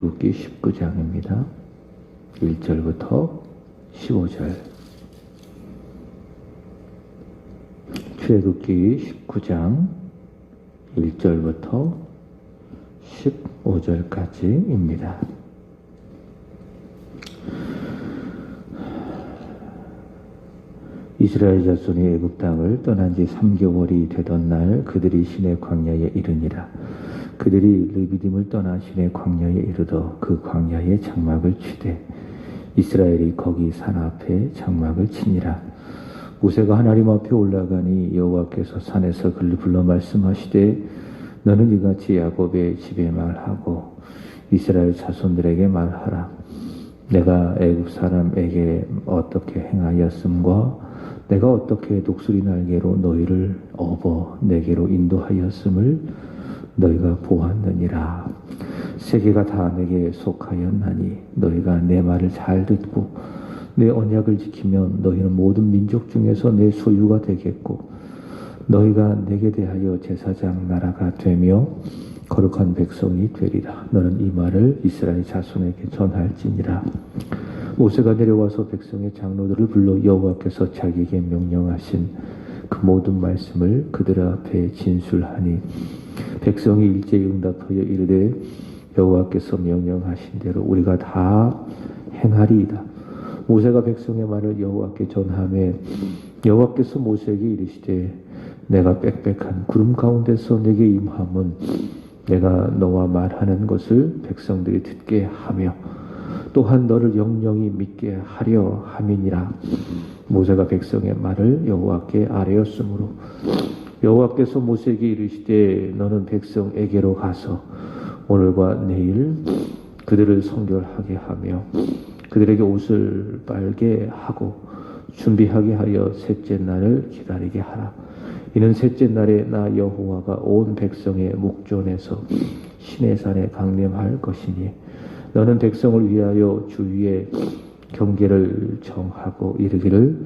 출애굽기 19장입니다. 1절부터 15절. 출애굽기 19장 1절부터 15절까지입니다. 이스라엘 자손이 애굽 땅을 떠난 지 3개월이 되던 날 그들이 시내 광야에 이르니라. 그들이 르비딤을 떠나 시내 광야에 이르러 그 광야에 장막을 치되 이스라엘이 거기 산 앞에 장막을 치니라. 모세가 하나님 앞에 올라가니 여호와께서 산에서 그를 불러 말씀하시되 너는 이같이 야곱의 집에 말하고 이스라엘 자손들에게 말하라. 내가 애굽 사람에게 어떻게 행하였음과 내가 어떻게 독수리 날개로 너희를 업어 내게로 인도하였음을 너희가 보았느니라. 세계가 다 내게 속하였나니 너희가 내 말을 잘 듣고 내 언약을 지키면 너희는 모든 민족 중에서 내 소유가 되겠고 너희가 내게 대하여 제사장 나라가 되며 거룩한 백성이 되리라. 너는 이 말을 이스라엘 자손에게 전할지니라. 모세가 내려와서 백성의 장로들을 불러 여호와께서 자기에게 명령하신 그 모든 말씀을 그들 앞에 진술하니 백성이 일제히 응답하여 이르되 여호와께서 명령하신 대로 우리가 다 행하리이다. 모세가 백성의 말을 여호와께 전하매 여호와께서 모세에게 이르시되 내가 빽빽한 구름 가운데서 내게 임함은 내가 너와 말하는 것을 백성들이 듣게 하며 또한 너를 영영히 믿게 하려 함이니라. 모세가 백성의 말을 여호와께 아뢰었으므로 여호와께서 모세에게 이르시되 너는 백성에게로 가서 오늘과 내일 그들을 성결하게 하며 그들에게 옷을 빨게 하고 준비하게 하여 셋째 날을 기다리게 하라. 이는 셋째 날에 나 여호와가 온 백성의 목전에서 시내산에 강림할 것이니 너는 백성을 위하여 주위에 경계를 정하고 이르기를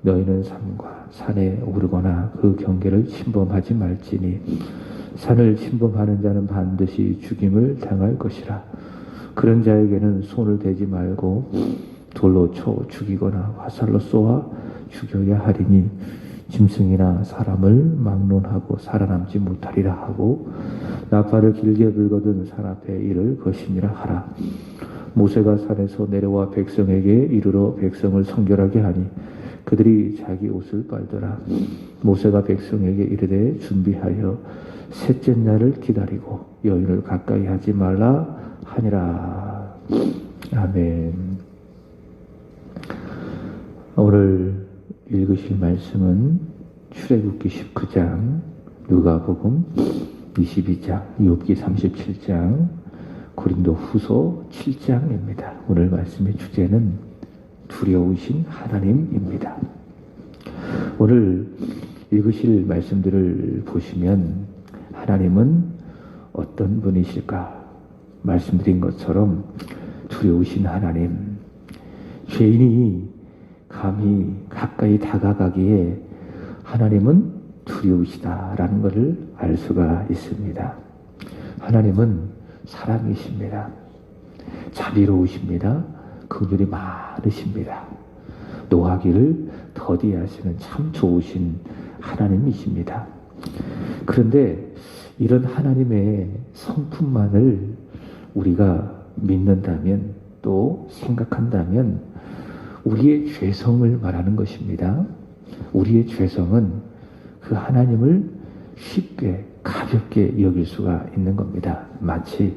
너희는 산과 산에 오르거나 그 경계를 침범하지 말지니 산을 침범하는 자는 반드시 죽임을 당할 것이라. 그런 자에게는 손을 대지 말고 돌로 쳐 죽이거나 화살로 쏘아 죽여야 하리니 짐승이나 사람을 막론하고 살아남지 못하리라 하고 나팔을 길게 불거든 산 앞에 이를 것이니라 하라. 모세가 산에서 내려와 백성에게 이르러 백성을 성결하게 하니 그들이 자기 옷을 빨더라. 모세가 백성에게 이르되 준비하여 셋째 날을 기다리고 여인을 가까이 하지 말라 하니라. 아멘. 오늘 읽으실 말씀은 출애굽기 19장, 누가복음 22장, 욥기 37장, 고린도 후서 7장입니다. 오늘 말씀의 주제는 두려우신 하나님입니다. 오늘 읽으실 말씀들을 보시면 하나님은 어떤 분이실까? 말씀드린 것처럼 두려우신 하나님, 죄인이 감히 가까이 다가가기에 하나님은 두려우시다라는 것을 알 수가 있습니다. 하나님은 사랑이십니다. 자비로우십니다. 긍휼이 많으십니다. 노하기를 더디하시는 참 좋으신 하나님이십니다. 그런데 이런 하나님의 성품만을 우리가 믿는다면 또 생각한다면 우리의 죄성을 말하는 것입니다. 우리의 죄성은 그 하나님을 쉽게 가볍게 여길 수가 있는 겁니다. 마치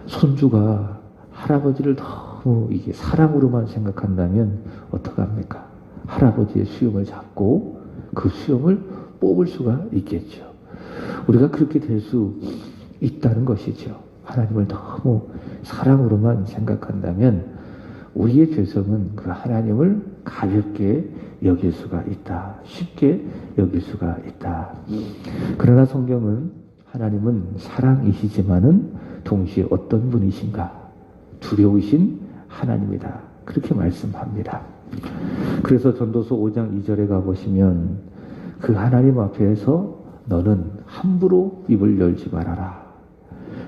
손주가 할아버지를 너무 이게 사랑으로만 생각한다면 어떡합니까? 할아버지의 수염을 잡고 그 수염을 뽑을 수가 있겠죠. 우리가 그렇게 될 수 있다는 것이죠. 하나님을 너무 사랑으로만 생각한다면 우리의 죄성은 그 하나님을 가볍게 여길 수가 있다. 쉽게 여길 수가 있다. 그러나 성경은 하나님은 사랑이시지만은 동시에 어떤 분이신가? 두려우신 하나님이다. 그렇게 말씀합니다. 그래서 전도서 5장 2절에 가보시면 그 하나님 앞에서 너는 함부로 입을 열지 말아라.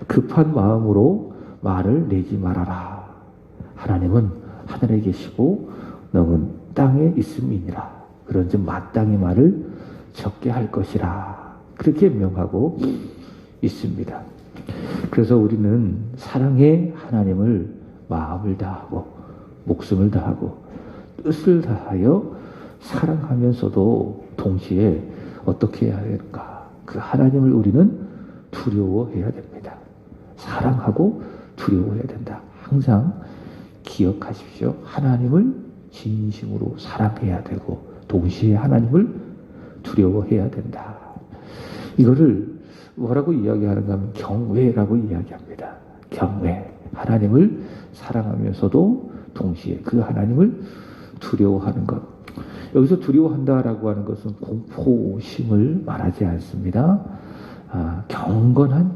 급한 마음으로 말을 내지 말아라. 하나님은 하늘에 계시고 너는 땅에 있음이니라. 그런즉 마땅히 말을 적게 할 것이라. 그렇게 명하고 있습니다. 그래서 우리는 사랑의 하나님을 마음을 다하고 목숨을 다하고 뜻을 다하여 사랑하면서도 동시에 어떻게 해야 할까? 그 하나님을 우리는 두려워해야 됩니다. 사랑하고 두려워해야 된다. 항상 기억하십시오. 하나님을 진심으로 사랑해야 되고 동시에 하나님을 두려워해야 된다. 이거를 뭐라고 이야기하는가 하면 경외라고 이야기합니다. 경외. 하나님을 사랑하면서도 동시에 그 하나님을 두려워하는 것. 여기서 두려워한다라고 하는 것은 공포심을 말하지 않습니다. 경건한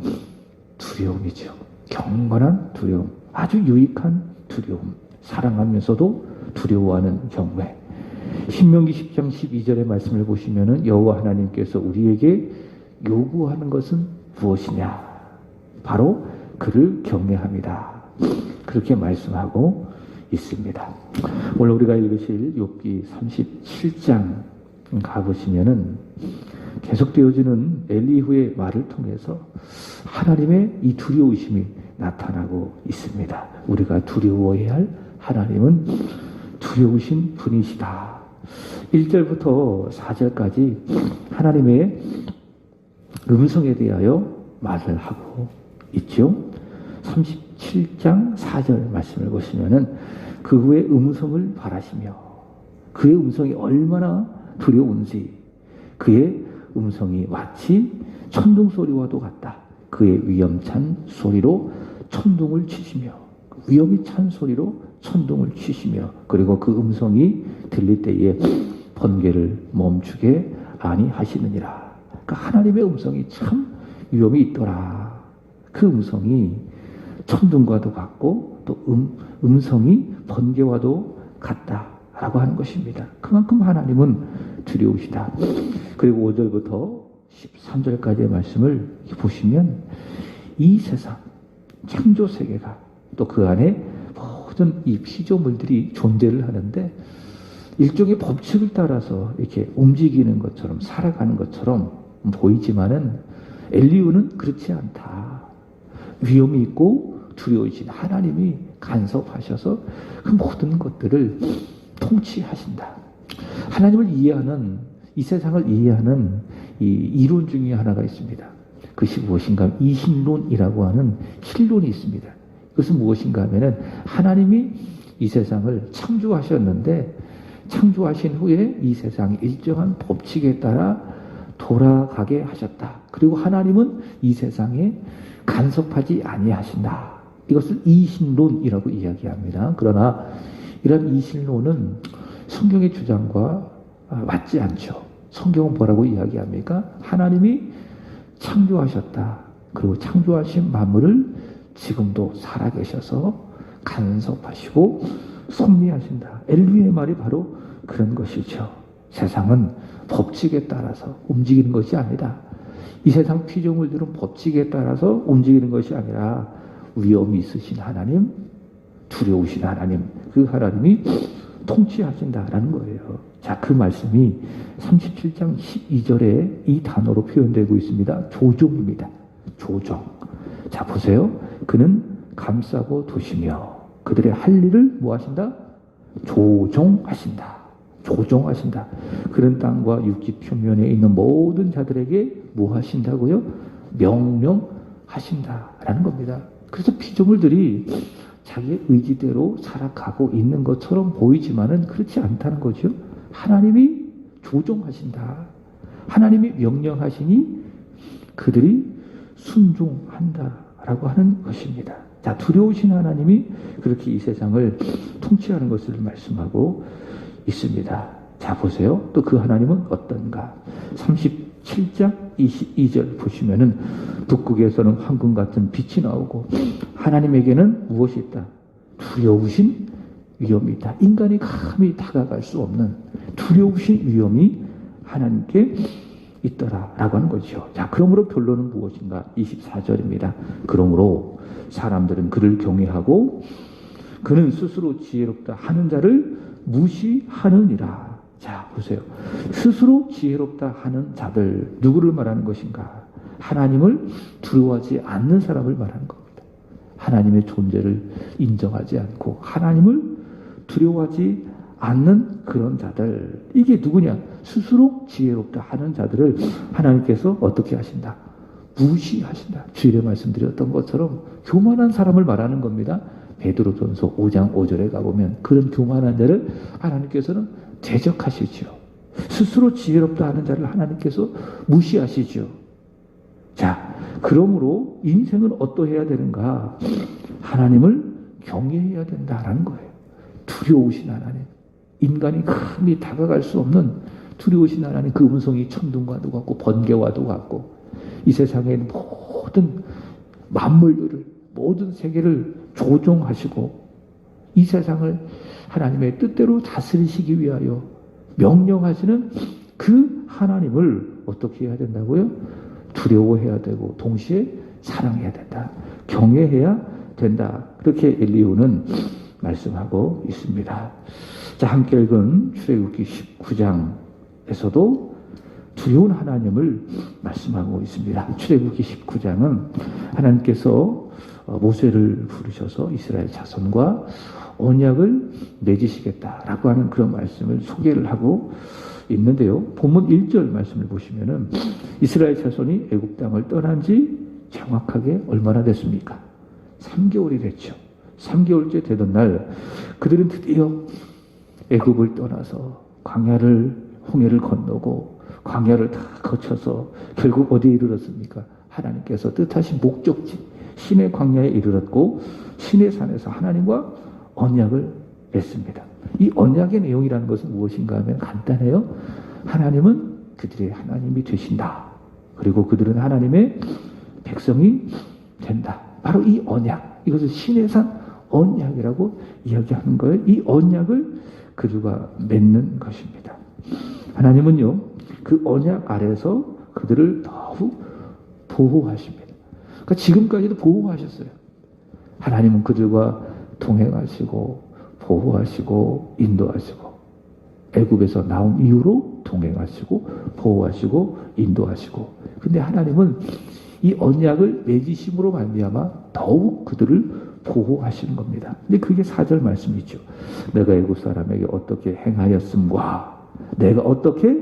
두려움이죠. 경건한 두려움. 아주 유익한 두려움. 사랑하면서도 두려워하는 경외. 신명기 10장 12절의 말씀을 보시면은 여호와 하나님께서 우리에게 요구하는 것은 무엇이냐? 바로 그를 경외합니다. 그렇게 말씀하고 있습니다. 오늘 우리가 읽으실 욥기 37장 가보시면은 계속되어지는 엘리후의 말을 통해서 하나님의 이 두려우심이 나타나고 있습니다. 우리가 두려워해야 할 하나님은 두려우신 분이시다. 1절부터 4절까지 하나님의 음성에 대하여 말을 하고 있죠. 37장 4절 말씀을 보시면은 그 후에 음성을 바라시며 그의 음성이 얼마나 두려운지 그의 음성이 마치 천둥 소리와도 같다. 그의 위험찬 소리로 천둥을 치시며 위험이 찬 소리로 천둥을 치시며 그리고 그 음성이 들릴 때에 번개를 멈추게 아니하시느니라. 그러니까 하나님의 음성이 참 위험이 있더라. 그 음성이 천둥과도 같고 또 음성이 번개와도 같다라고 하는 것입니다. 그만큼 하나님은 두려우시다. 그리고 5절부터 13절까지의 말씀을 보시면 이 세상 창조 세계가 또 그 안에 모든 이 피조물들이 존재를 하는데 일종의 법칙을 따라서 이렇게 움직이는 것처럼 살아가는 것처럼 보이지만은 엘리후는 그렇지 않다. 위험이 있고 두려우신 하나님이 간섭하셔서 그 모든 것들을 통치하신다. 하나님을 이해하는 이 세상을 이해하는 이 이론 중에 하나가 있습니다. 그것이 무엇인가 하면 이신론이라고 하는 실론이 있습니다. 그것은 무엇인가 하면은 하나님이 이 세상을 창조하셨는데 창조하신 후에 이 세상이 일정한 법칙에 따라 돌아가게 하셨다. 그리고 하나님은 이 세상에 간섭하지 아니하신다. 이것을 이신론이라고 이야기합니다. 그러나 이런 이신론은 성경의 주장과 맞지 않죠. 성경은 뭐라고 이야기합니까? 하나님이 창조하셨다. 그리고 창조하신 만물을 지금도 살아계셔서 간섭하시고 섭리하신다. 엘리후의 말이 바로 그런 것이죠. 세상은 법칙에 따라서 움직이는 것이 아니다. 이 세상 피조물들은 법칙에 따라서 움직이는 것이 아니라 위험이 있으신 하나님, 두려우신 하나님, 그 하나님이 통치하신다라는 거예요. 자, 그 말씀이 37장 12절에 이 단어로 표현되고 있습니다. 조종입니다. 조종. 자, 보세요. 그는 감싸고 두시며 그들의 할 일을 뭐 하신다? 조종하신다. 조종하신다. 그런 땅과 육지 표면에 있는 모든 자들에게 뭐 하신다고요? 명령하신다라는 겁니다. 그래서 피조물들이 자기의 의지대로 살아가고 있는 것처럼 보이지만은 그렇지 않다는 거죠. 하나님이 조종하신다. 하나님이 명령하시니 그들이 순종한다라고 하는 것입니다. 자, 두려우신 하나님이 그렇게 이 세상을 통치하는 것을 말씀하고 있습니다. 자, 보세요. 또 그 하나님은 어떤가? 37장 22절 보시면은 북극에서는 황금 같은 빛이 나오고 하나님에게는 무엇이 있다? 두려우신 위험이 있다. 인간이 감히 다가갈 수 없는 두려우신 위험이 하나님께 있더라 라고 하는 거죠. 자, 그러므로 결론은 무엇인가? 24절입니다. 그러므로 사람들은 그를 경외하고 그는 스스로 지혜롭다 하는 자를 무시하느니라. 자, 보세요. 스스로 지혜롭다 하는 자들, 누구를 말하는 것인가? 하나님을 두려워하지 않는 사람을 말하는 겁니다. 하나님의 존재를 인정하지 않고 하나님을 두려워하지 않는 그런 자들, 이게 누구냐? 스스로 지혜롭다 하는 자들을 하나님께서 어떻게 하신다? 무시하신다. 주일에 말씀드렸던 것처럼 교만한 사람을 말하는 겁니다. 베드로전서 5장 5절에 가보면 그런 교만한 자를 하나님께서는 대적하시죠. 스스로 지혜롭다 하는 자를 하나님께서 무시하시죠. 자, 그러므로 인생은 어떠해야 되는가? 하나님을 경외해야 된다라는 거예요. 두려우신 하나님, 인간이 감히 다가갈 수 없는 두려우신 하나님, 그 음성이 천둥과도 같고 번개와도 같고 이 세상의 모든 만물들을, 모든 세계를 조종하시고 이 세상을 하나님의 뜻대로 다스리시기 위하여 명령하시는 그 하나님을 어떻게 해야 된다고요? 두려워해야 되고 동시에 사랑해야 된다. 경외해야 된다. 그렇게 엘리후는 말씀하고 있습니다. 자, 함께 읽은 출애굽기 19장에서도 두려운 하나님을 말씀하고 있습니다. 출애굽기 19장은 하나님께서 모세를 부르셔서 이스라엘 자손과 언약을 맺으시겠다라고 하는 그런 말씀을 소개를 하고 있는데요. 본문 1절 말씀을 보시면은 이스라엘 자손이 애굽 땅을 떠난 지 정확하게 얼마나 됐습니까? 3개월이 됐죠. 3개월째 되던 날 그들은 드디어 애굽을 떠나서 홍해를 건너고 광야를 다 거쳐서 결국 어디에 이르렀습니까? 하나님께서 뜻하신 목적지 신의 광야에 이르렀고 신의 산에서 하나님과 언약을 맺습니다. 이 언약의 내용이라는 것은 무엇인가 하면 간단해요. 하나님은 그들의 하나님이 되신다. 그리고 그들은 하나님의 백성이 된다. 바로 이 언약, 이것을 신의 산 언약이라고 이야기하는 거예요. 이 언약을 그들과 맺는 것입니다. 하나님은요, 그 언약 아래서 그들을 더욱 보호하십니다. 그러니까 지금까지도 보호하셨어요. 하나님은 그들과 동행하시고 보호하시고 인도하시고 애굽에서 나온 이후로 동행하시고 보호하시고 인도하시고, 근데 하나님은 이 언약을 맺으심으로 말미암아 더욱 그들을 보호하시는 겁니다. 근데 그게 4절 말씀이죠. 내가 애굽 사람에게 어떻게 행하였음과 내가 어떻게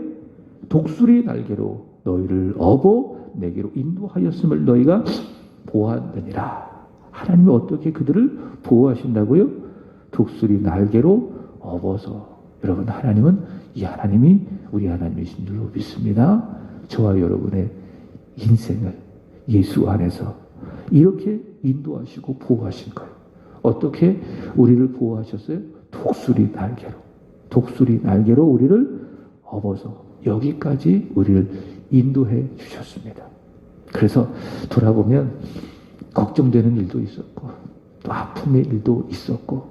독수리 날개로 너희를 업어 내게로 인도하였음을 너희가 보았느니라. 하나님이 어떻게 그들을 보호하신다고요? 독수리 날개로 업어서. 여러분, 하나님은 이 하나님이 우리 하나님이신 줄로 믿습니다. 저와 여러분의 인생을 예수 안에서 이렇게 인도하시고 보호하신 거예요. 어떻게 우리를 보호하셨어요? 독수리 날개로. 독수리 날개로 우리를 업어서 여기까지 우리를 인도해 주셨습니다. 그래서 돌아보면 걱정되는 일도 있었고 또 아픔의 일도 있었고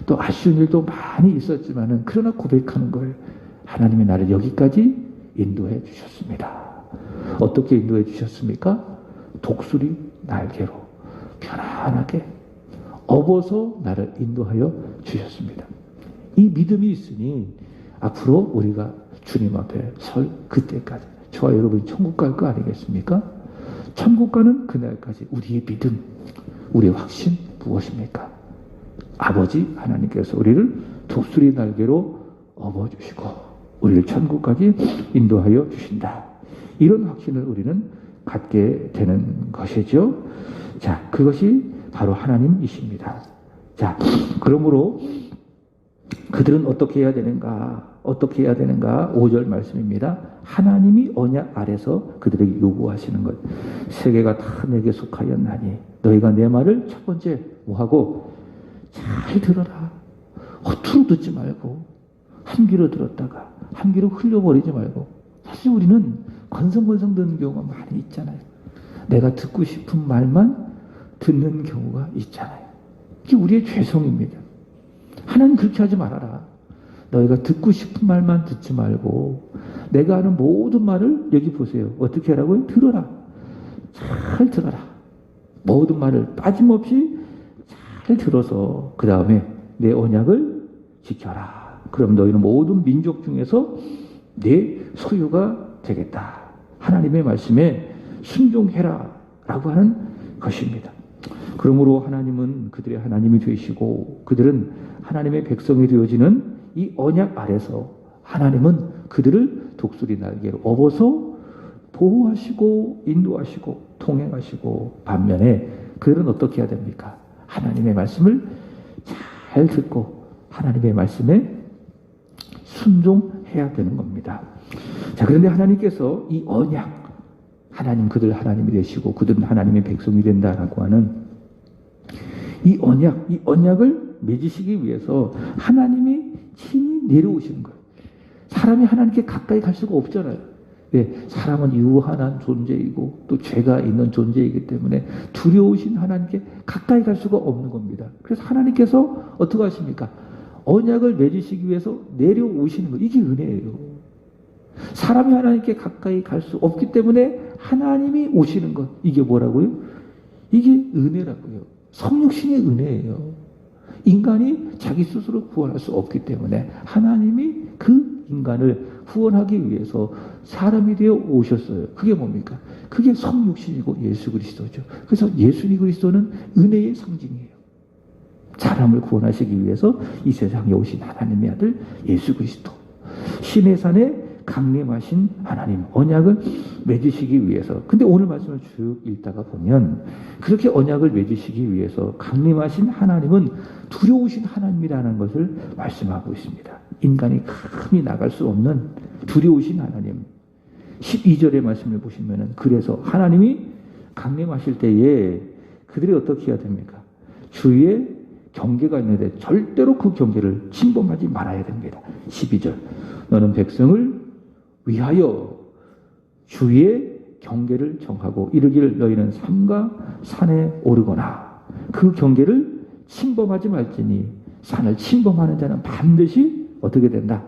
또 아쉬운 일도 많이 있었지만은 그러나 고백하는 거예요. 하나님이 나를 여기까지 인도해 주셨습니다. 어떻게 인도해 주셨습니까? 독수리 날개로 편안하게 업어서 나를 인도하여 주셨습니다. 이 믿음이 있으니 앞으로 우리가 주님 앞에 설 그때까지 저와 여러분이 천국 갈 거 아니겠습니까? 천국 가는 그날까지 우리의 믿음, 우리의 확신 무엇입니까? 아버지 하나님께서 우리를 독수리 날개로 업어주시고 우리를 천국까지 인도하여 주신다. 이런 확신을 우리는 갖게 되는 것이죠. 자, 그것이 바로 하나님이십니다. 자, 그러므로 그들은 어떻게 해야 되는가? 어떻게 해야 되는가? 5절 말씀입니다. 하나님이 언약 아래서 그들에게 요구하시는 것. 세계가 다 내게 속하였나니 너희가 내 말을 첫 번째 뭐하고 잘 들어라. 허투루 듣지 말고 한 귀로 들었다가 한 귀로 흘려버리지 말고. 사실 우리는 건성건성 듣는 경우가 많이 있잖아요. 내가 듣고 싶은 말만 듣는 경우가 있잖아요. 이게 우리의 죄성입니다. 하나님 그렇게 하지 말아라. 너희가 듣고 싶은 말만 듣지 말고 내가 하는 모든 말을 여기 보세요. 어떻게 하라고요? 들어라. 잘 들어라. 모든 말을 빠짐없이 잘 들어서 그 다음에 내 언약을 지켜라. 그럼 너희는 모든 민족 중에서 내 소유가 되겠다. 하나님의 말씀에 순종해라 라고 하는 것입니다. 그러므로 하나님은 그들의 하나님이 되시고 그들은 하나님의 백성이 되어지는 이 언약 아래서 하나님은 그들을 독수리 날개로 업어서 보호하시고 인도하시고 통행하시고 반면에 그들은 어떻게 해야 됩니까? 하나님의 말씀을 잘 듣고 하나님의 말씀에 순종해야 되는 겁니다. 자, 그런데 하나님께서 이 언약, 하나님 그들 하나님이 되시고 그들은 하나님의 백성이 된다라고 하는 이 언약을 맺으시기 위해서 하나님이 친히 내려오시는 거예요. 사람이 하나님께 가까이 갈 수가 없잖아요. 왜? 사람은 유한한 존재이고 또 죄가 있는 존재이기 때문에 두려우신 하나님께 가까이 갈 수가 없는 겁니다. 그래서 하나님께서 어떻게 하십니까? 언약을 맺으시기 위해서 내려오시는 거예요. 이게 은혜예요. 사람이 하나님께 가까이 갈 수 없기 때문에 하나님이 오시는 것. 이게 뭐라고요? 이게 은혜라고요. 성육신의 은혜예요. 인간이 자기 스스로 구원할 수 없기 때문에 하나님이 그 인간을 구원하기 위해서 사람이 되어 오셨어요. 그게 뭡니까? 그게 성육신이고 예수 그리스도죠. 그래서 예수 그리스도는 은혜의 상징이에요. 사람을 구원하시기 위해서 이 세상에 오신 하나님의 아들 예수 그리스도. 신의 산에 강림하신 하나님, 언약을 맺으시기 위해서. 근데 오늘 말씀을 쭉 읽다가 보면 그렇게 언약을 맺으시기 위해서 강림하신 하나님은 두려우신 하나님이라는 것을 말씀하고 있습니다. 인간이 감히 나갈 수 없는 두려우신 하나님. 12절의 말씀을 보시면은 그래서 하나님이 강림하실 때에 그들이 어떻게 해야 됩니까? 주위에 경계가 있는데 절대로 그 경계를 침범하지 말아야 됩니다. 12절. 너는 백성을 위하여 주위의 경계를 정하고 이르기를 너희는 산과 산에 오르거나 그 경계를 침범하지 말지니 산을 침범하는 자는 반드시 어떻게 된다?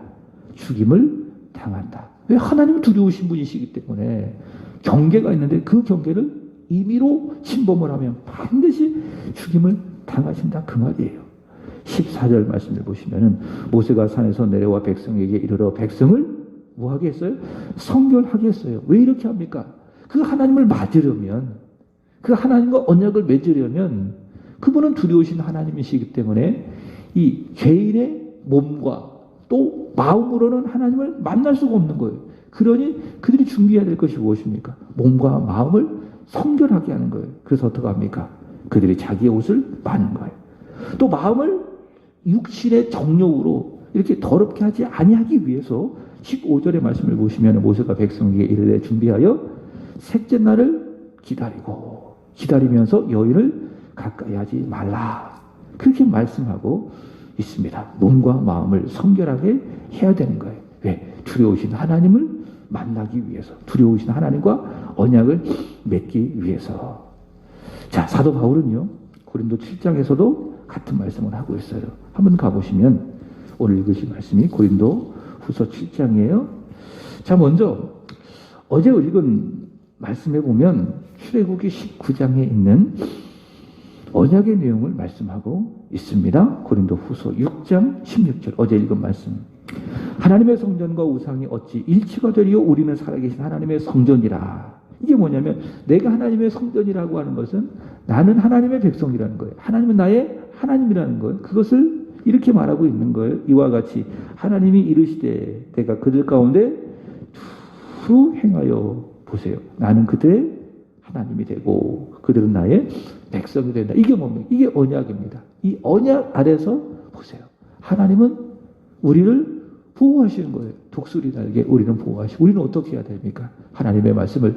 죽임을 당한다. 왜? 하나님은 두려우신 분이시기 때문에 경계가 있는데 그 경계를 임의로 침범을 하면 반드시 죽임을 당하신다. 그 말이에요. 14절 말씀을 보시면은 모세가 산에서 내려와 백성에게 이르러 백성을 뭐 하게 했어요? 성결하게 했어요. 왜 이렇게 합니까? 그 하나님을 맞으려면, 그 하나님과 언약을 맺으려면 그분은 두려우신 하나님이시기 때문에 이 죄인의 몸과 또 마음으로는 하나님을 만날 수가 없는 거예요. 그러니 그들이 준비해야 될 것이 무엇입니까? 몸과 마음을 성결하게 하는 거예요. 그래서 어떻게 합니까? 그들이 자기의 옷을 마는 거예요. 또 마음을 육신의 정욕으로 이렇게 더럽게 하지 아니하기 위해서 15절의 말씀을 보시면 모세가 백성에게 이르되 준비하여 셋째 날을 기다리면서 여인을 가까이 하지 말라. 그렇게 말씀하고 있습니다. 몸과 마음을 성결하게 해야 되는 거예요. 왜? 두려우신 하나님을 만나기 위해서, 두려우신 하나님과 언약을 맺기 위해서. 자, 사도 바울은요, 고린도 7장에서도 같은 말씀을 하고 있어요. 한번 가보시면 오늘 읽으신 말씀이 고린도 후서 7장이에요. 자, 먼저 어제 읽은 말씀에 보면 출애굽기 19장에 있는 언약의 내용을 말씀하고 있습니다. 고린도 후서 6장 16절 어제 읽은 말씀. 하나님의 성전과 우상이 어찌 일치가 되리요? 우리는 살아계신 하나님의 성전이라. 이게 뭐냐면 내가 하나님의 성전이라고 하는 것은 나는 하나님의 백성이라는 거예요. 하나님은 나의 하나님이라는 거예요. 그것을 이렇게 말하고 있는 거예요. 이와 같이 하나님이 이르시되 내가 그들 가운데 두루 행하여 보세요. 나는 그들의 하나님이 되고 그들은 나의 백성이 된다. 이게 뭡니까? 이게 언약입니다. 이 언약 아래서 보세요. 하나님은 우리를 보호하시는 거예요. 독수리 날개 우리는 보호하시고 우리는 어떻게 해야 됩니까? 하나님의 말씀을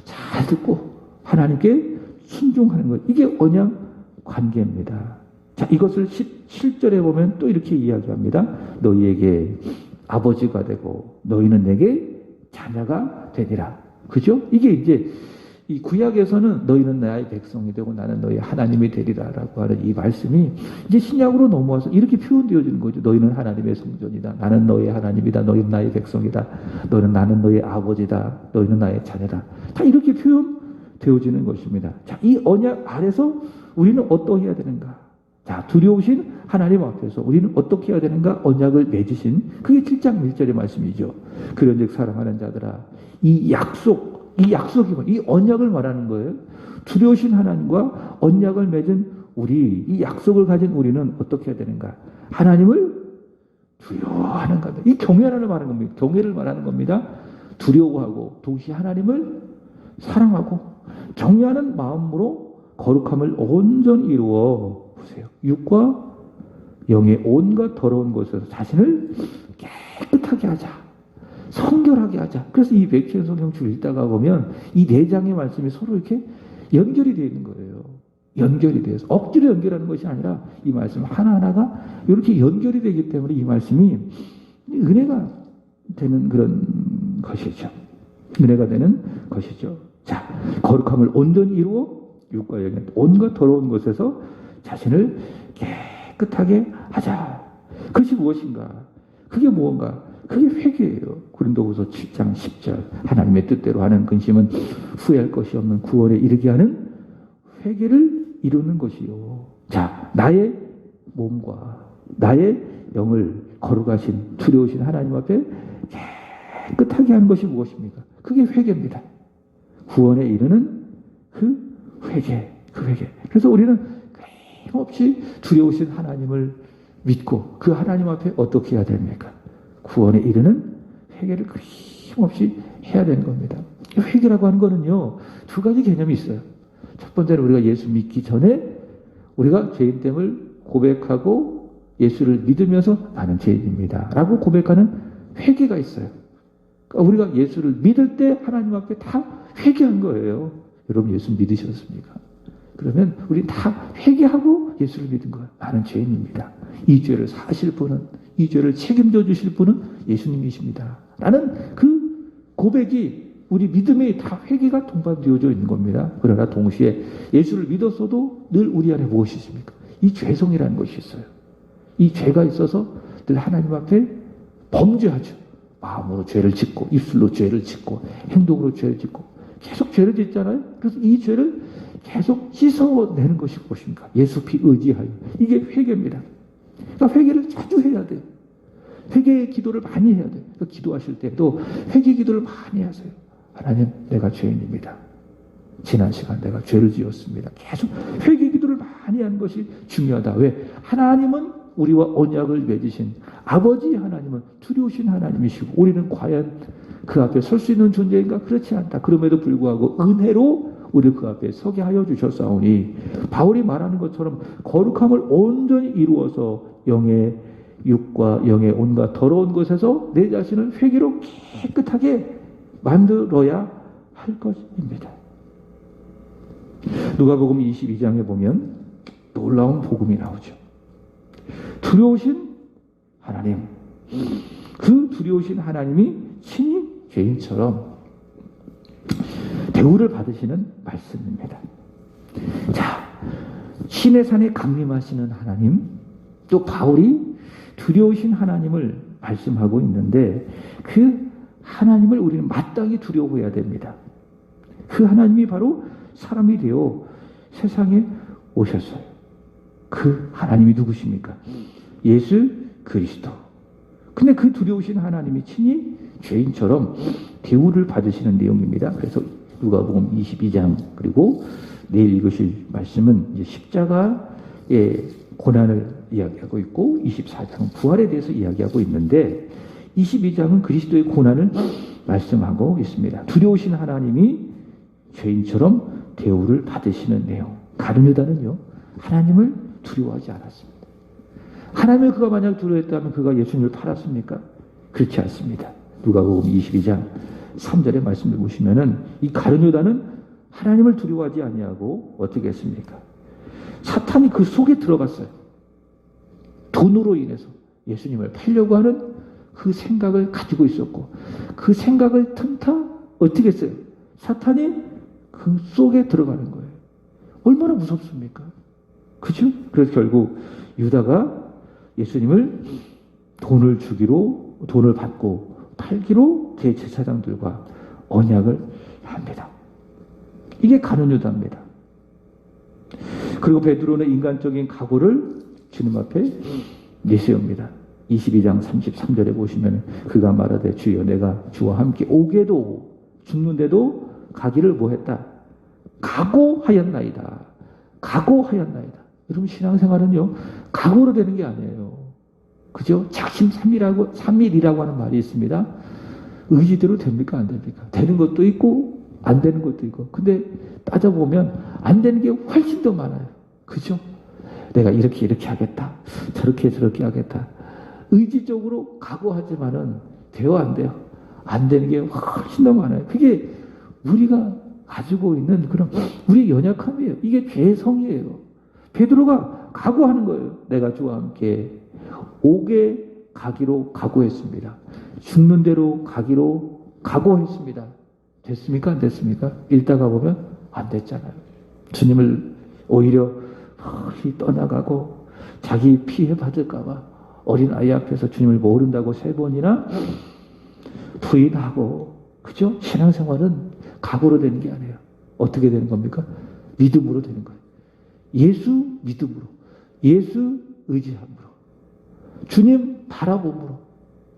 잘 듣고 하나님께 순종하는 거예요. 이게 언약 관계입니다. 자, 이것을 17절에 보면 또 이렇게 이야기합니다. 너희에게 아버지가 되고 너희는 내게 자녀가 되리라. 그죠? 이게 이제 이 구약에서는 너희는 나의 백성이 되고 나는 너희 하나님이 되리라라고 하는 이 말씀이 이제 신약으로 넘어와서 이렇게 표현되어지는 거죠. 너희는 하나님의 성전이다. 나는 너희 하나님이다. 너희는 나의 백성이다. 나는 너희 아버지다. 너희는 나의 자녀다. 다 이렇게 표현되어지는 것입니다. 자, 이 언약 아래서 우리는 어떠해야 되는가? 자, 두려우신 하나님 앞에서 우리는 어떻게 해야 되는가? 언약을 맺으신 그게 7장 1절의 말씀이죠. 그런즉 사랑하는 자들아, 이 약속이 이 언약을 말하는 거예요. 두려우신 하나님과 언약을 맺은 우리, 이 약속을 가진 우리는 어떻게 해야 되는가? 하나님을 두려워하는 겁니다. 이 경외를 말하는 겁니다. 경외를 말하는 겁니다. 두려워하고 동시에 하나님을 사랑하고 경외하는 마음으로 거룩함을 온전히 이루어 보세요. 육과 영의 온갖 더러운 것에서 자신을 깨끗하게 하자. 성결하게 하자. 그래서 이 백지연 성경 줄 읽다가 보면 이 네 장의 말씀이 서로 이렇게 연결이 되어 있는 거예요. 연결이 되어서 억지로 연결하는 것이 아니라 이 말씀 하나하나가 이렇게 연결이 되기 때문에 이 말씀이 은혜가 되는 그런 것이죠. 은혜가 되는 것이죠. 자, 거룩함을 온전히 이루어 육과 영의 온갖 더러운 것에서 자신을 깨끗하게 하자. 그것이 무엇인가? 그게 무언가? 그게 회개예요. 고린도후서 7장 10절 하나님의 뜻대로 하는 근심은 후회할 것이 없는 구원에 이르게 하는 회개를 이루는 것이요. 자, 나의 몸과 나의 영을 거룩하신 두려우신 하나님 앞에 깨끗하게 하는 것이 무엇입니까? 그게 회개입니다. 구원에 이르는 그 회개. 그래서 우리는 끊임없이 두려우신 하나님을 믿고 그 하나님 앞에 어떻게 해야 됩니까? 구원에 이르는 회개를 끊임없이 해야 되는 겁니다. 회개라고 하는 거는요, 두 가지 개념이 있어요. 첫 번째는 우리가 예수 믿기 전에 우리가 죄인됨을 고백하고 예수를 믿으면서 나는 죄인입니다 라고 고백하는 회개가 있어요. 그러니까 우리가 예수를 믿을 때 하나님 앞에 다 회개한 거예요. 여러분 예수 믿으셨습니까? 그러면 우리는 다 회개하고 예수를 믿은 거예요. 나는 죄인입니다. 이 죄를 사실 분은, 이 죄를 책임져 주실 분은 예수님이십니다 라는 그 고백이 우리 믿음에 다 회개가 동반되어져 있는 겁니다. 그러나 동시에 예수를 믿었어도 늘 우리 안에 무엇이 있습니까? 이 죄성이라는 것이 있어요. 이 죄가 있어서 늘 하나님 앞에 범죄하죠. 마음으로 죄를 짓고 입술로 죄를 짓고 행동으로 죄를 짓고 계속 죄를 짓잖아요. 그래서 이 죄를 계속 씻어내는 것이 무엇입니까? 예수 피 의지하여. 이게 회개입니다. 그러니까 회개를 자주 해야 돼요. 회개의 기도를 많이 해야 돼요. 그러니까 기도하실 때도 회개 기도를 많이 하세요. 하나님, 내가 죄인입니다. 지난 시간 내가 죄를 지었습니다. 계속 회개 기도를 많이 하는 것이 중요하다. 왜? 하나님은 우리와 언약을 맺으신 아버지 하나님은 두려우신 하나님이시고 우리는 과연 그 앞에 설 수 있는 존재인가? 그렇지 않다. 그럼에도 불구하고 은혜로 우리를 그 앞에 서게 하여 주셨사오니 바울이 말하는 것처럼 거룩함을 온전히 이루어서 영의 육과 영의 온갖 더러운 것에서 내 자신을 회개로 깨끗하게 만들어야 할 것입니다. 누가복음 22장에 보면 놀라운 복음이 나오죠. 두려우신 하나님, 그 두려우신 하나님이 친히 죄인처럼 대우를 받으시는 말씀입니다. 자, 신의 산에 강림하시는 하나님, 또 바울이 두려우신 하나님을 말씀하고 있는데 그 하나님을 우리는 마땅히 두려워해야 됩니다. 그 하나님이 바로 사람이 되어 세상에 오셨어요. 그 하나님이 누구십니까? 예수 그리스도. 근데 그 두려우신 하나님이 친히 죄인처럼 대우를 받으시는 내용입니다. 그래서 누가복음 22장 그리고 내일 읽으실 말씀은 이제 십자가의 고난을 이야기하고 있고 24장은 부활에 대해서 이야기하고 있는데 22장은 그리스도의 고난을 말씀하고 있습니다. 두려우신 하나님이 죄인처럼 대우를 받으시는 내용. 가룟 유다는요, 하나님을 두려워하지 않았습니다. 하나님을 그가 만약 두려워했다면 그가 예수님을 팔았습니까? 그렇지 않습니다. 누가복음 22장 3절의 말씀을 보시면은 이 가룟 유다는 하나님을 두려워하지 아니하고 어떻게 했습니까? 사탄이 그 속에 들어갔어요. 돈으로 인해서 예수님을 팔려고 하는 그 생각을 가지고 있었고 그 생각을 틈타 어떻게 했어요? 사탄이 그 그 속에 들어가는 거예요. 얼마나 무섭습니까? 그죠? 그래서 결국 유다가 예수님을 돈을 받고 팔기로 대제사장들과 언약을 합니다. 이게 가룟 유다입니다. 그리고 베드로는 인간적인 각오를 주님 앞에 내세웁니다. 22장 33절에 보시면 그가 말하되 주여 내가 주와 함께 오게도 죽는데도 가기를 뭐했다? 각오하였나이다. 각오하였나이다. 여러분 신앙생활은요 각오로 되는 게 아니에요. 그죠? 작심삼일이라고 하는 말이 있습니다. 의지대로 됩니까? 안 됩니까? 되는 것도 있고 안 되는 것도 있고. 근데 따져보면 안 되는 게 훨씬 더 많아요. 그죠? 내가 이렇게 하겠다. 저렇게 하겠다. 의지적으로 각오하지만은 돼요, 안 돼요? 안 되는 게 훨씬 더 많아요. 그게 우리가 가지고 있는 그런 우리의 연약함이에요. 이게 죄의 성이에요. 베드로가 각오하는 거예요. 내가 주와 함께 옥에 가기로 각오했습니다. 죽는 대로 가기로 각오했습니다. 됐습니까? 안 됐습니까? 읽다가 보면 안 됐잖아요. 주님을 오히려 떠나가고 자기 피해 받을까봐 어린 아이 앞에서 주님을 모른다고 3번이나 부인하고, 그죠? 신앙생활은 각오로 되는 게 아니에요. 어떻게 되는 겁니까? 믿음으로 되는 거예요. 예수 믿음으로, 예수 의지함으로, 주님 바라봄으로.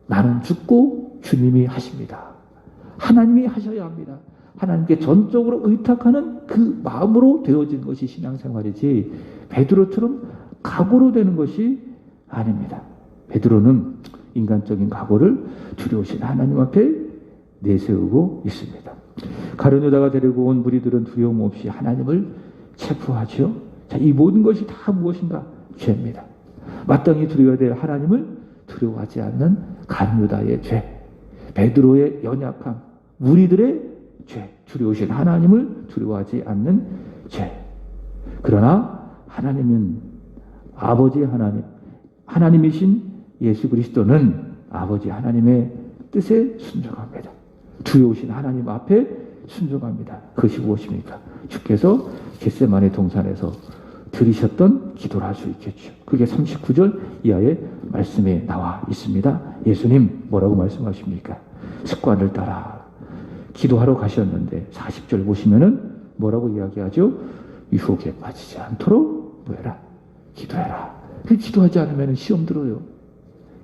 나는 죽고 주님이 하십니다. 하나님이 하셔야 합니다. 하나님께 전적으로 의탁하는 그 마음으로 되어진 것이 신앙생활이지 베드로처럼 각오로 되는 것이 아닙니다. 베드로는 인간적인 각오를 두려우신 하나님 앞에 내세우고 있습니다. 가룟 유다가 데리고 온 무리들은 두려움 없이 하나님을 체포하죠. 자, 이 모든 것이 다 무엇인가? 죄입니다. 마땅히 두려워야 될 하나님을 두려워하지 않는 가룟 유다의 죄, 베드로의 연약함, 무리들의 죄, 두려우신 하나님을 두려워하지 않는 죄. 그러나 하나님은 아버지 하나님, 하나님이신 예수 그리스도는 아버지 하나님의 뜻에 순종합니다. 두려우신 하나님 앞에 순종합니다. 그것이 무엇입니까? 주께서 겟세마네 동산에서 드리셨던 기도를 할 수 있겠죠. 그게 39절 이하의 말씀에 나와 있습니다. 예수님 뭐라고 말씀하십니까? 습관을 따라 기도하러 가셨는데 40절 보시면은 뭐라고 이야기하죠? 유혹에 빠지지 않도록 뭐해라? 기도해라. 기도하지 않으면 시험 들어요.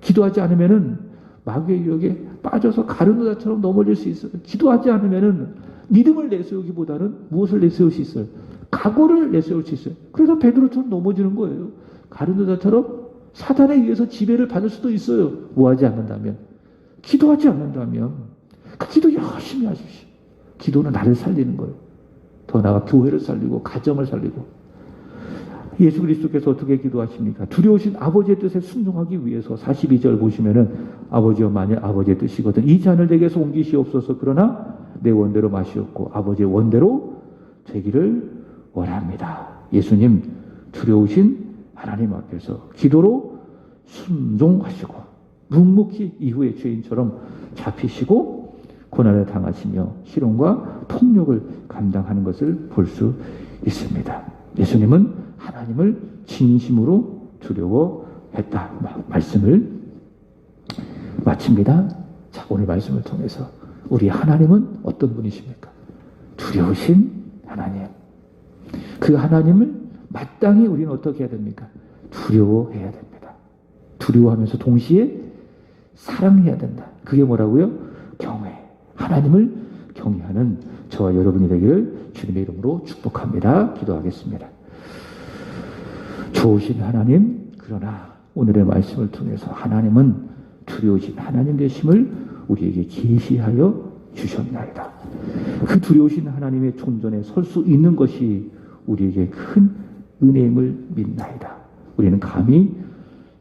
기도하지 않으면 마귀의 유혹에 빠져서 가룟 유다처럼 넘어질 수 있어요. 기도하지 않으면 믿음을 내세우기보다는 무엇을 내세울 수 있어요? 각오를 내세울 수 있어요. 그래서 베드로처럼 넘어지는 거예요. 가룟 유다처럼 사단에 의해서 지배를 받을 수도 있어요. 뭐하지 않는다면, 기도하지 않는다면 그 기도 열심히 하십시오. 기도는 나를 살리는 거예요. 더 나아가 교회를 살리고 가정을 살리고. 예수 그리스도께서 어떻게 기도하십니까? 두려우신 아버지의 뜻에 순종하기 위해서 42절 보시면은 아버지여 만일 아버지의 뜻이거든 이 잔을 내게서 옮기시옵소서. 그러나 내 원대로 마시옵고 아버지의 원대로 되기를 원합니다. 예수님 두려우신 하나님 앞에서 기도로 순종하시고 묵묵히 이후의 죄인처럼 잡히시고 고난을 당하시며 희롱과 폭력을 감당하는 것을 볼 수 있습니다. 예수님은 하나님을 진심으로 두려워했다. 말씀을 마칩니다. 자, 오늘 말씀을 통해서 우리 하나님은 어떤 분이십니까? 두려우신 하나님. 그 하나님을 마땅히 우리는 어떻게 해야 됩니까? 두려워해야 됩니다. 두려워하면서 동시에 사랑해야 된다. 그게 뭐라고요? 경외. 하나님을 경외하는 저와 여러분이 되기를 주님의 이름으로 축복합니다. 기도하겠습니다. 좋으신 하나님, 그러나 오늘의 말씀을 통해서 하나님은 두려우신 하나님 되심을 우리에게 계시하여 주셨나이다. 그 두려우신 하나님의 존전에 설 수 있는 것이 우리에게 큰 은혜임을 믿나이다. 우리는 감히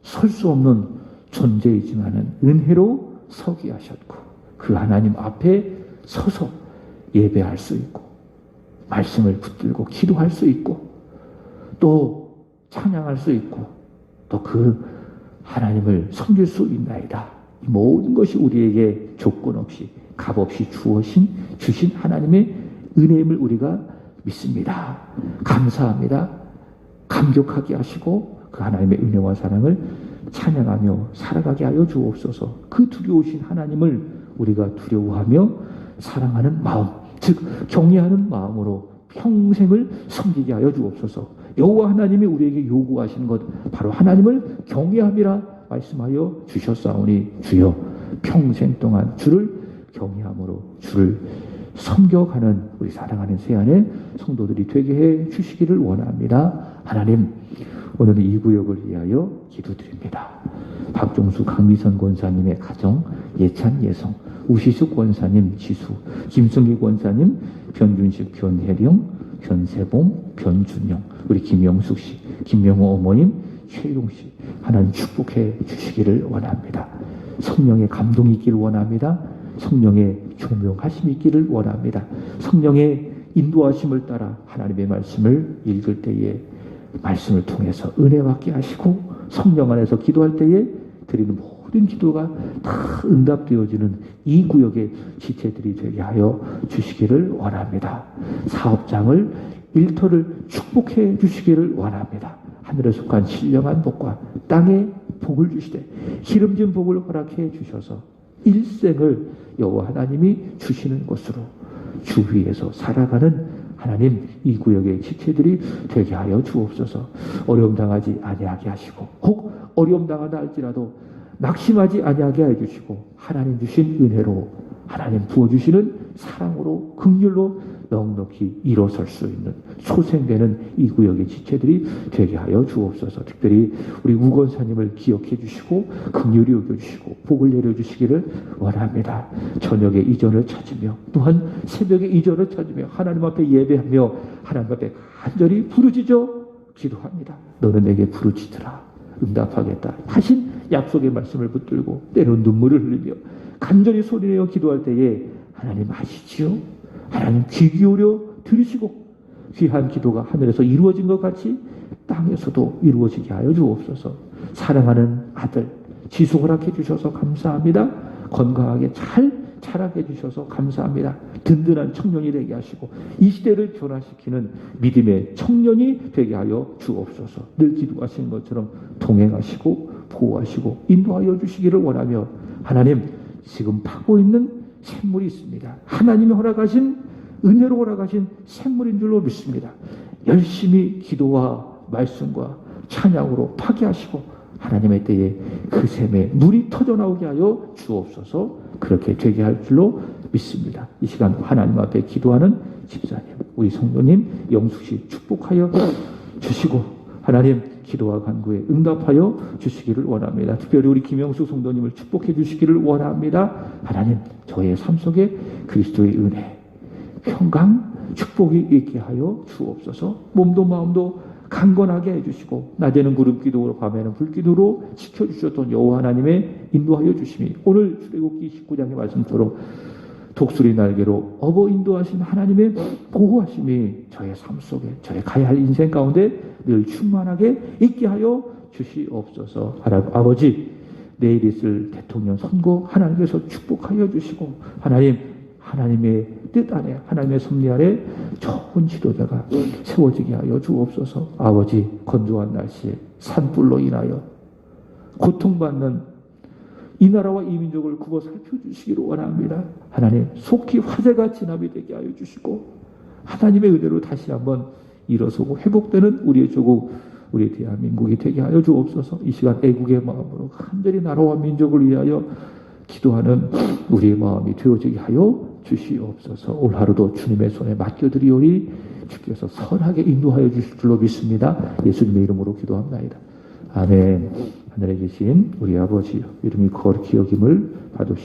설 수 없는 존재이지만은 은혜로 서게 하셨고 그 하나님 앞에 서서 예배할 수 있고 말씀을 붙들고 기도할 수 있고 또 찬양할 수 있고 또 그 하나님을 섬길 수 있나이다. 이 모든 것이 우리에게 조건 없이 값 없이 주신 하나님의 은혜임을 우리가 믿습니다. 감사합니다. 감격하게 하시고 그 하나님의 은혜와 사랑을 찬양하며 살아가게 하여 주옵소서. 그 두려우신 하나님을 우리가 두려워하며 사랑하는 마음, 즉 경외하는 마음으로 평생을 섬기게 하여 주옵소서. 여호와 하나님이 우리에게 요구하시는 것 바로 하나님을 경외함이라 말씀하여 주셨사오니 주여 평생 동안 주를 경외함으로 주를 섬겨가는 우리 사랑하는 새안의 성도들이 되게 해 주시기를 원합니다. 하나님, 오늘은 이 구역을 위하여 기도드립니다. 박종수 강미선 권사님의 가정, 예찬 예성, 우시숙 권사님 지수, 김승기 권사님, 변준식, 변혜령, 변세봉, 변준영, 우리 김영숙 씨, 김명호 어머님, 최용 씨, 하나님 축복해 주시기를 원합니다. 성령의 감동이 있기를 원합니다. 성령의 조명하심이 있기를 원합니다. 성령의 인도하심을 따라 하나님의 말씀을 읽을 때에 말씀을 통해서 은혜 받게 하시고 성령 안에서 기도할 때에 드리는 모든 기도가 다 응답되어지는 이 구역의 지체들이 되게 하여 주시기를 원합니다. 사업장을 일터를 축복해 주시기를 원합니다. 하늘에 속한 신령한 복과 땅에 복을 주시되 기름진 복을 허락해 주셔서 일생을 여호와 하나님이 주시는 것으로 주 위에서 살아가는 하나님 이 구역의 지체들이 되게 하여 주옵소서. 어려움 당하지 아니하게 하시고 혹 어려움 당하다 할지라도 낙심하지 아니하게 해주시고 하나님 주신 은혜로 하나님 부어주시는 사랑으로 긍휼로 넉넉히 일어설 수 있는 소생되는 이 구역의 지체들이 되게 하여 주옵소서. 특별히 우리 우건사님을 기억해 주시고 긍휼히 여겨주시고 복을 내려주시기를 원합니다. 저녁에 이전을 찾으며 또한 새벽에 이전을 찾으며 하나님 앞에 예배하며 하나님 앞에 간절히 부르짖어 기도합니다. 너는 내게 부르짖으라 응답하겠다 하신 약속의 말씀을 붙들고 때론 눈물을 흘리며 간절히 소리내어 기도할 때에 하나님 아시지요? 하나님 귀 기울여 들으시고 귀한 기도가 하늘에서 이루어진 것 같이 땅에서도 이루어지게 하여 주옵소서. 사랑하는 아들 지수 허락해 주셔서 감사합니다. 건강하게 잘 자라게 해주셔서 감사합니다. 든든한 청년이 되게 하시고 이 시대를 변화시키는 믿음의 청년이 되게 하여 주옵소서. 늘 기도하시는 것처럼 동행하시고 보호하시고 인도하여 주시기를 원하며 하나님 지금 파고 있는 샘물이 있습니다. 하나님이 허락하신 은혜로 허락하신 샘물인 줄로 믿습니다. 열심히 기도와 말씀과 찬양으로 파괴하시고 하나님의 때에 그 샘에 물이 터져나오게 하여 주옵소서. 그렇게 되게 할 줄로 믿습니다. 이 시간 하나님 앞에 기도하는 집사님, 우리 성도님 영숙씨 축복하여 주시고 하나님 기도와 간구에 응답하여 주시기를 원합니다. 특별히 우리 김영숙 성도님을 축복해 주시기를 원합니다. 하나님 저의 삶 속에 그리스도의 은혜, 평강, 축복이 있게 하여 주옵소서. 몸도 마음도 강건하게 해주시고 낮에는 구름기도로 밤에는 불기도로 지켜주셨던 여호와 하나님의 인도하여 주심이 오늘 출애굽기 19장의 말씀처럼 독수리 날개로 업어 인도하신 하나님의 보호하심이 저의 삶 속에 저의 가야 할 인생 가운데 늘 충만하게 있게 하여 주시옵소서. 아버지 내일 있을 대통령 선거 하나님께서 축복하여 주시고 하나님의 뜻 안에 하나님의 섭리 아래 좋은 지도자가 세워지게 하여 주옵소서. 아버지 건조한 날씨에 산불로 인하여 고통받는 이 나라와 이 민족을 굽어 살펴주시기를 원합니다. 하나님 속히 화재가 진압이 되게 하여 주시고 하나님의 은혜로 다시 한번 일어서고 회복되는 우리의 조국 우리 대한민국이 되게 하여 주옵소서. 이 시간 애국의 마음으로 간절히 나라와 민족을 위하여 기도하는 우리의 마음이 되어지게 하여 주시옵소서. 올 하루도 주님의 손에 맡겨드리오니 주께서 선하게 인도하여 주실 줄로 믿습니다. 예수님의 이름으로 기도합나이다. 아멘. 하늘에 계신 우리 아버지여 이름이 거룩히 여김을 받으시옵소서.